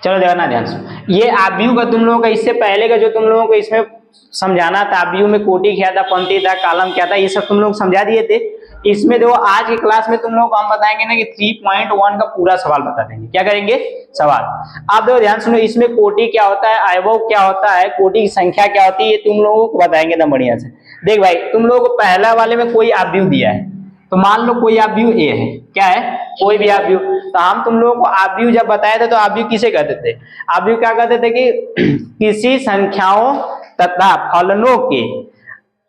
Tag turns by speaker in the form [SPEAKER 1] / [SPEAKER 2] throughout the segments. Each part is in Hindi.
[SPEAKER 1] चलो देखना ध्यान से, ये आव्यूह का तुम लोगों का इससे पहले का जो तुम लोगों को इसमें समझाना था, आव्यूह में कोटि क्या था, पंक्ति था, कॉलम क्या था, ये सब तुम लोग समझा दिए थे। इसमें देखो आज की क्लास में तुम लोगों को हम बताएंगे ना कि 3.1 का पूरा सवाल बता देंगे। क्या करेंगे? सवाल। आप देखो ध्यान सुनो, इसमें कोटि क्या होता है, अयवय क्या होता है, कोटि की संख्या क्या होती है, ये तुम लोगों को बताएंगे ना बढ़िया से। देख भाई, तुम लोगों को पहला वाले में कोई आव्यूह दिया है, तो मान लो कोई आव्यूह ए है, क्या है? कोई भी आव्यूह। तो हम तुम लोगों को आव्यूह जब बताए थे तो आव्यूह किसे कहते थे? आव्यूह क्या कहते थे कि किसी संख्याओं तथा फलनों के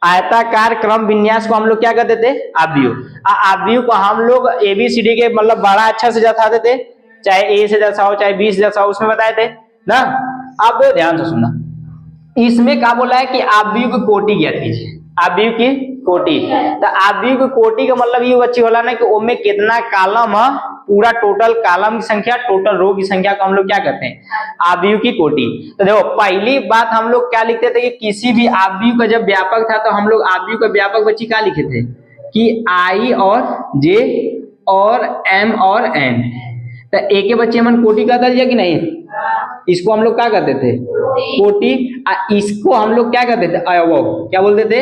[SPEAKER 1] आयताकार क्रम विन्यास को हम लोग क्या कहते थे? आव्यूह। आव्यूह को हम लोग एबीसीडी के मतलब बड़ा अच्छा से दर्शाते थे, चाहे ए से दर्शाओ चाहे बी से दर्शाओ, उसमें बताए थे ना। अब ध्यान से सुनना, इसमें क्या बोला है कि आव्यूह की कोटि ज्ञात कीजिए, आव्यूह की कोटि। तो आव्यूह की कोटि का मतलब ये बच्ची होला ना कि उसमें कितना कॉलम है, पूरा टोटल कॉलम की संख्या, टोटल रो की संख्या को हम लोग क्या कहते हैं? आव्यूह की कोटि। तो देखो पहली बात हम लोग क्या लिखते थे कि किसी भी आव्यूह का जब व्यापक था तो हम लोग आव्यूह का व्यापक बच्ची क्या लिखे थे कि आई और जे और एम और एन। तो एक के बच्चे मन कोटि कहता है कि नहीं? इसको हम लोग क्या कहते थे? कोटि। इसको हम लोग क्या कहते थे? अयवय। क्या बोलते थे?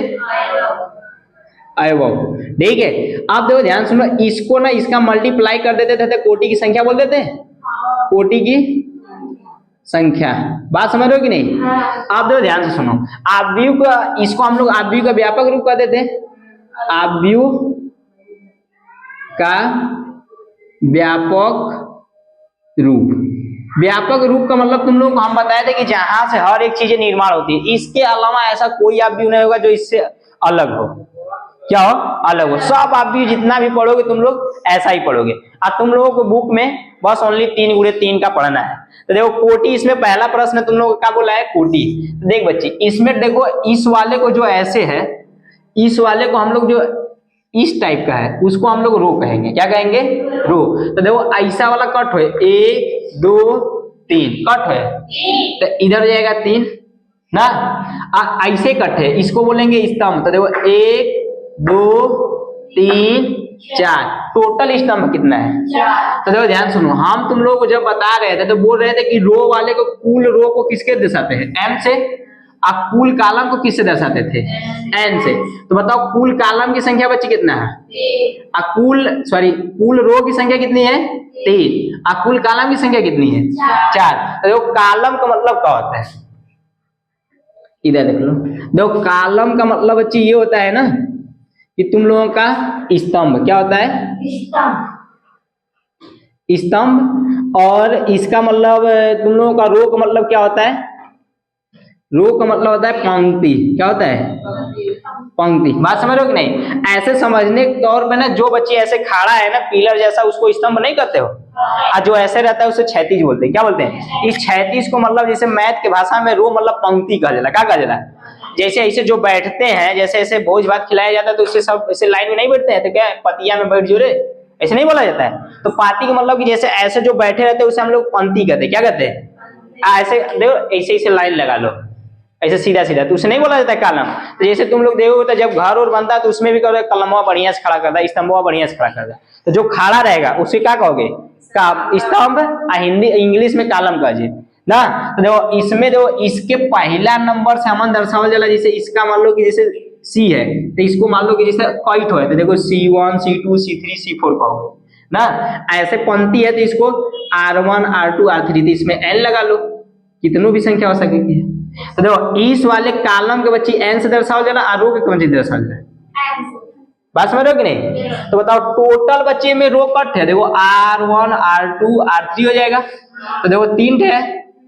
[SPEAKER 1] अयवय। ठीक है, आप देखो ध्यान सुनो, इसको ना इसका मल्टीप्लाई कर देते थे तो कोटि की संख्या बोल देते हैं, कोटि की संख्या। बात समझ रहे हो कि नहीं? आप देखो ध्यान से सुनो, आव्यूह का, इसको हम लोग आव्यूह का व्यापक रूप कहते थे, आव्यूह का व्यापक रूप। व्यापक रूप का मतलब तुम लोग को हम बताए थे कि जहां से हर एक चीजें निर्माण होती है, इसके अलावा ऐसा कोई आव्यूह नहीं होगा जो इससे अलग हो। क्या हो? अलग हो। सब आव्यूह जितना भी पढ़ोगे तुम लोग ऐसा ही पढ़ोगे। और तुम लोगों को बुक में बस ओनली 3 × 3 का पढ़ना है। तो देखो कोटि, इसमें पहला प्रश्न तुम लोगों को क्या बोला है? कोटि। तो देख बच्चे, इसमें देखो इस वाले को जो ऐसे है, इस वाले को हम लोग जो इस टाइप का है उसको हम लोग रो कहेंगे। क्या कहेंगे? रो। तो देखो ऐसा वाला कट है, 1 2 3 कट है, तो इधर हो जाएगा 3 ना। ऐसे कट है, इसको बोलेंगे स्तंभ। तो देखो 1 2 3 4, टोटल स्तंभ कितना है? 4। तो देखो ध्यान सुनो, हम तुम लोगों को जब बता रहे थे तो बोल रहे थे कि रो वाले को, कुल रो को किसके दर्शाते हैं? m से। आप कुल कॉलम को किससे दर्शाते थे? n से। तो बताओ कुल कॉलम की संख्या बच्ची कितना है? कुल रो की संख्या कितनी है? 3। और कुल कॉलम की संख्या कितनी है? 4। तो देखो कॉलम का मतलब क्या होता है, इधर देख लो। देखो कॉलम का मतलब बच्ची ये होता है ना कि तुम लोगों का स्तंभ। क्या होता है? स्तंभ। और इसका मतलब तुम लोगों का रो का मतलब क्या होता है? रो का मतलब होता है पंक्ति। क्या होता है? पंक्ति। बात समझ रहे हो कि नहीं? ऐसे समझने के तौर पे ना, जो बच्चे ऐसे खड़ा है ना पिलर जैसा, उसको स्तंभ नहीं कहते हो, और जो ऐसे रहता है उसे क्षैतिज बोलते हैं। क्या बोलते हैं? इस क्षैतिज को मतलब जैसे मैथ के भाषा में रो मतलब पंक्ति कहा जाता है। क्या कहा जाता है? जैसे ऐसे जो बैठते हैं, जैसे ऐसे भोज भात खिलाया जाता है तो उससे सब ऐसे लाइन में नहीं बैठते हैं, तो क्या पतिया में बैठ जो रे, ऐसे नहीं बोला जाता है। तो पाती का मतलब कि जैसे ऐसे जो बैठे रहते हैं उसे हम लोग पंक्ति कहते हैं। क्या कहते हैं? ऐसे देखो, ऐसे ऐसे लाइन लगा लो, ऐसे सीधा सीधा, तो उसे नहीं बोला जाता है कॉलम। तो जैसे तुम लोग देखोगे तो जब घर और बनता है तो उसमें भी कलमवा बढ़िया से खड़ा करता है, स्तंभवा बढ़िया से खड़ा करता है। तो जो खड़ा रहेगा उसे क्या कहोगे? स्तंभ। हिंदी इंग्लिश में कॉलम कहिए ना। तो देखो इसमें देखो, इसके पहला नंबर से हम दर्शावल जाला। जैसे इसका मान लो कि जैसे सी है, तो इसको मान लो कि जैसे कई ठो है, तो देखो C1 C2 C3 C4 कहोगे ना। ऐसे पंक्ति है तो इसको R1 R2 R3, तो इसमें n लगा लो, कितनों भी संख्या हो सकेगी। तो देखो इस वाले कॉलम के बच्ची n से दर्शाओ जाना, और रो के कौन से दर्शाओ जाए? बात समझ रहे हो कि नहीं? तो बताओ टोटल बच्चे में रो कट है, देखो R1 R2 R3 हो जाएगा। तो देखो 3 है,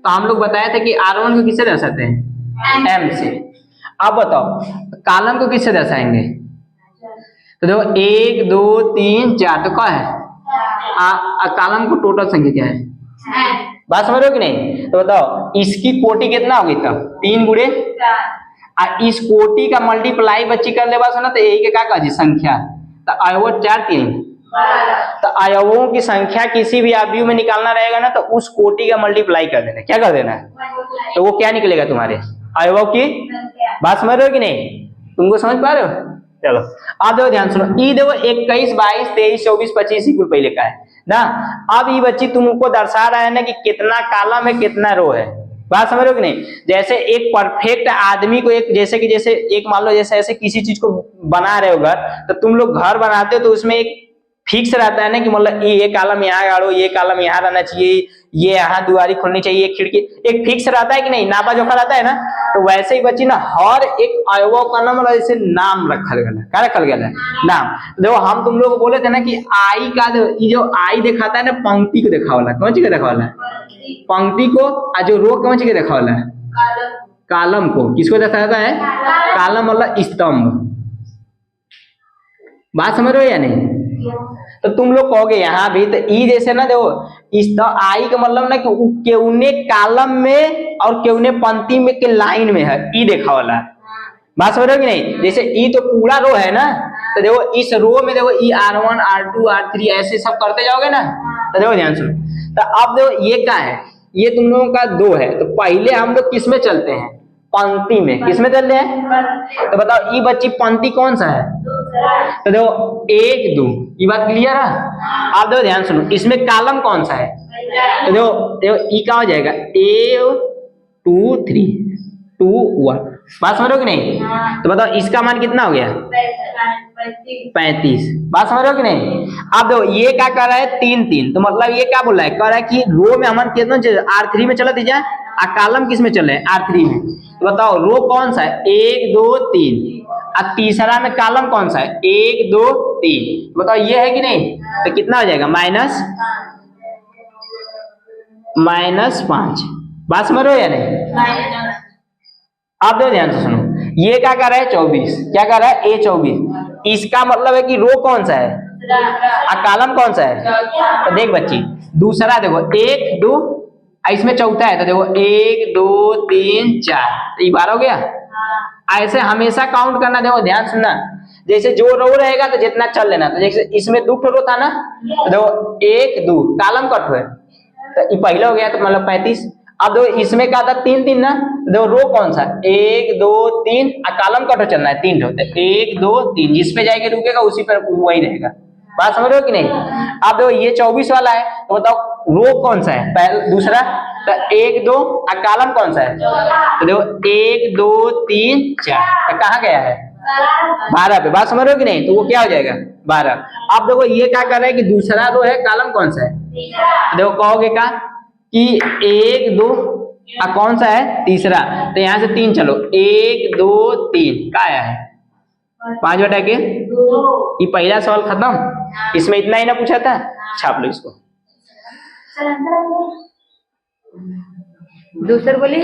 [SPEAKER 1] तो हम लोग बताए थे कि R1 को किससे दर्शाते हैं? m से। अब बताओ कॉलम को किससे दर्शाएंगे? तो देखो 1 2 3 4, तो क्या है? कॉलम को टोटल संख्या क्या है? बात समझ रहे हो कि नहीं? तो बताओ इसकी कोटि कितना होगी तब? 3 × 4। इस कोटि का मल्टीप्लाई बच्ची कर ले बस ना, तो यही के क्या कहा जी? संख्या। तो अयवय 4 3, तो अयवों की संख्या किसी भी आव्यूह में निकालना रहेगा ना, तो उस कोटि का मल्टीप्लाई कर देना। क्या कर देना है? तो वो क्या निकलेगा तुम्हारे? अयवों की। बात समझ रहे हो कि नहीं? तुमको समझ पा रहे हो? चलो अब देखो ध्यान सुनो, ई देखो 21 22 23 24 25 इक्वल पहले का है ना। अब ये बच्ची तुमको दर्शा रहा है ना कि कितना कॉलम है कितना रो है, बात समझ रहे हो कि नहीं। जैसे एक परफेक्ट आदमी को एक जैसे एक मान लो जैसे ऐसे किसी चीज को बना रहे हो घर, तो तुम लोग घर बनाते हो तो उसमें एक फिक्स रहता है ना कि मतलब ये कॉलम यहाँ गाड़ो, ये कॉलम यहाँ रहना चाहिए, ये यहाँ दुआरी खोलनी चाहिए, खिड़की, एक फिक्स रहता है कि नहीं, नापा जोखा रहता है ना। तो वैसे ही बच्ची ना हर एक अवयव का ना मतलब जैसे नाम रखल गया है, क्या रखल गया है, नाम। देखो हम तुम लोग को बोले थे ना कि आई का ये जो आई दिखाता है ना पंक्ति को देखा वाला, कौन चीज का देखा वाला है, पंक्ति को, और जो रो कौन चीज का देखा वाला है, कॉलम को। किसको दिखाता है, कॉलम मतलब स्तंभ। बात समझ रहे हो या नहीं। तो तुम लोग कहोगे यहाँ भी तो ई जैसे ना देखो इस तो आई का मतलब ना कि केउने कॉलम में और केउने पंक्ति में के लाइन में है, ई देखा वाला है। बात समझ रहे हो कि नहीं। जैसे ई तो पूरा रो है ना, तो देखो इस रो में देखो ई R1 R2 R3 ऐसे सब करते जाओगे ना। तो देखो ध्यान सुनो, तो अब देखो ये क्या है, ये तुम लोगों का 2 है, तो पहले हम लोग किस में चलते हैं, पंक्ति में। किस में चलते हैं, तो बताओ ई बच्ची पंक्ति कौन सा है, तो देखो 1 2, ये बात क्लियर है। आप देखो ध्यान सुनो, इसमें कॉलम कौन सा है, तो देखो ई क्या हो जाएगा, A 2 3 2 1। बात समझ रहे हो कि नहीं। तो बताओ इसका मान कितना हो गया, 35। बात समझ रहे हो कि नहीं। अब देखो ये क्या कर रहा है, 3 3, तो मतलब ये क्या बोल रहा है, कह रहा है कि रो में हमारे कितना R3 में चला दीजिए, और कॉलम किस में चल रहे हैं, R3 में। तो बताओ रो कौन सा है, 1 2 3, और तीसरा में कॉलम कौन सा है, 1 2 3। बताओ ये है कि नहीं, तो कितना हो जाएगा, -5। बात समझ रहे हो या नहीं। आप देखो ध्यान से सुनो, ये क्या कर रहा है 24, क्या कर रहा है, A 24। इसका मतलब है कि रो कौन सा है और कॉलम कौन सा है। तो देख बच्ची दूसरा देखो 1 2, इसमें चौथा है, तो देखो 1 2 3 4, तो ये 12 हो गया। ऐसे हमेशा काउंट करना, देखो ध्यान सुनना, जैसे जो रो रहेगा तो जितना चल लेना। तो जैसे इसमें 2 रो था ना, तो देखो 1 2 कॉलम कट हुए, तो ये पहला हो गया, तो मतलब 35। अब देखो इसमें क्या था 3 3 ना, देखो रो कौन सा 1 2 3, और कॉलम कट चलना है 3 होते, 1 2 3, जिस पे जाके रुकेगा उसी पर वही रहेगा। बात समझ रहे हो कि नहीं। अब देखो ये 24 वाला है, तो बताओ रो कौन सा है, पहला दूसरा, तो 1 2, और कॉलम कौन सा है, तो देखो 1 2 3 4, तो कहाँ गया है 12 पे। बात समझ रहे हो कि नहीं, तो वो क्या हो जाएगा 12। अब देखो ये क्या कर रहा है कि दूसरा रो है, कॉलम कौन सा है, देखो कहोगे क्या कि 1 2, और कौन सा है तीसरा, तो यहां से 3 चलो 1 2 3, क्या आया है 5 बटा के 2। ये पहला सवाल खत्म, इसमें इतना ही ना पूछा था, छाप लो इसको।
[SPEAKER 2] दूसर बोली